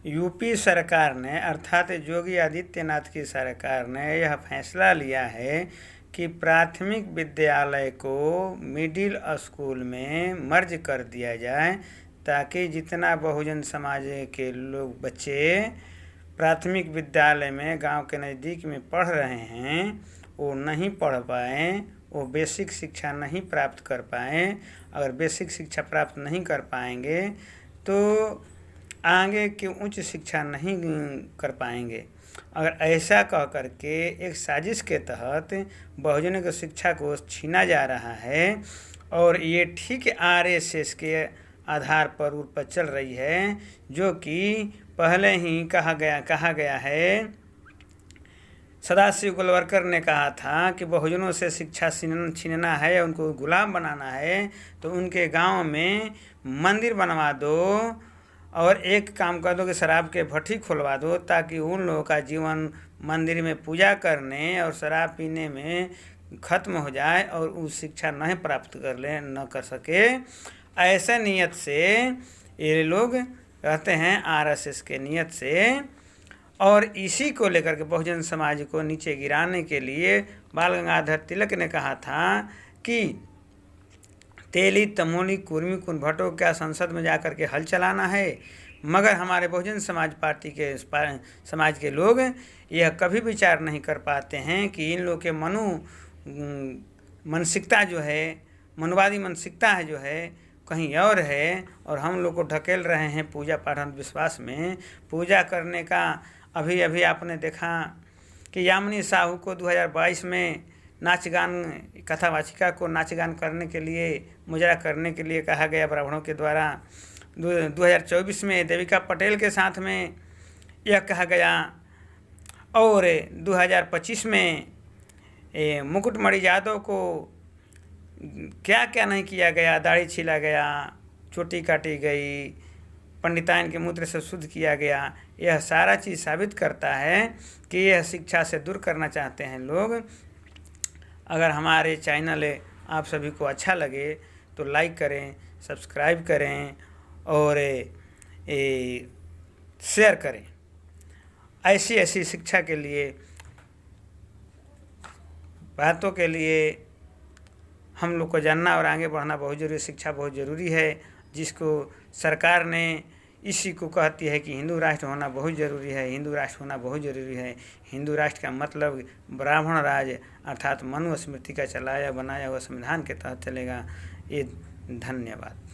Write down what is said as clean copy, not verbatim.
UP सरकार ने अर्थात योगी आदित्यनाथ की सरकार ने यह फैसला लिया है कि प्राथमिक विद्यालय को मिडिल स्कूल में मर्ज कर दिया जाए, ताकि जितना बहुजन समाज के लोग बच्चे प्राथमिक विद्यालय में गांव के नज़दीक में पढ़ रहे हैं वो नहीं पढ़ पाएँ, वो बेसिक शिक्षा नहीं प्राप्त कर पाएँ। अगर बेसिक शिक्षा प्राप्त नहीं कर पाएंगे तो आगे की उच्च शिक्षा नहीं कर पाएंगे। अगर ऐसा कह करके एक साजिश के तहत बहुजनों की शिक्षा को छीना जा रहा है और ये ठीक आरएसएस के आधार पर चल रही है, जो कि पहले ही कहा गया है। सदाशिव गोलवलकर ने कहा था कि बहुजनों से शिक्षा छीनना है, उनको गुलाम बनाना है, तो उनके गांव में मंदिर बनवा दो और एक काम कर दो कि शराब के भट्टी खुलवा दो, ताकि उन लोगों का जीवन मंदिर में पूजा करने और शराब पीने में ख़त्म हो जाए और उस शिक्षा नहीं प्राप्त न कर सके। ऐसे नियत से ये लोग कहते हैं, आरएसएस के नियत से। और इसी को लेकर के बहुजन समाज को नीचे गिराने के लिए बाल गंगाधर तिलक ने कहा था कि तेली तमोली कुर्मी कुन भट्टो क्या संसद में जाकर के हल चलाना है। मगर हमारे बहुजन समाज पार्टी के समाज के लोग यह कभी विचार नहीं कर पाते हैं कि इन लोग के मानसिकता जो है, मनुवादी मानसिकता है जो है कहीं और है, और हम लोग को ढकेल रहे हैं पूजा पाठ अंधविश्वास में। पूजा करने का अभी आपने देखा कि यामिनी साहू को 2022 में नाच गान कथावाचिका को नाच गान करने के लिए, मुजरा करने के लिए कहा गया ब्राह्मणों के द्वारा। 2024 में देविका पटेल के साथ में यह कहा गया, और 2025 में मुकुटमणि यादव को क्या क्या नहीं किया गया, दाढ़ी छीला गया, चोटी काटी गई, पंडिताइन के मूत्र से शुद्ध किया गया। यह सारा चीज़ साबित करता है कि यह शिक्षा से दूर करना चाहते हैं लोग। अगर हमारे चैनल आप सभी को अच्छा लगे तो लाइक करें, सब्सक्राइब करें और शेयर करें। ऐसी शिक्षा के लिए, बातों के लिए हम लोग को जानना और आगे बढ़ना बहुत ज़रूरी। शिक्षा बहुत ज़रूरी है, जिसको सरकार ने इसी को कहती है कि हिंदू राष्ट्र होना बहुत ज़रूरी है, हिंदू राष्ट्र होना बहुत ज़रूरी है। हिंदू राष्ट्र का मतलब ब्राह्मण राज अर्थात मनु स्मृति का चलाया बनाया हुआ संविधान के तहत चलेगा। ये धन्यवाद।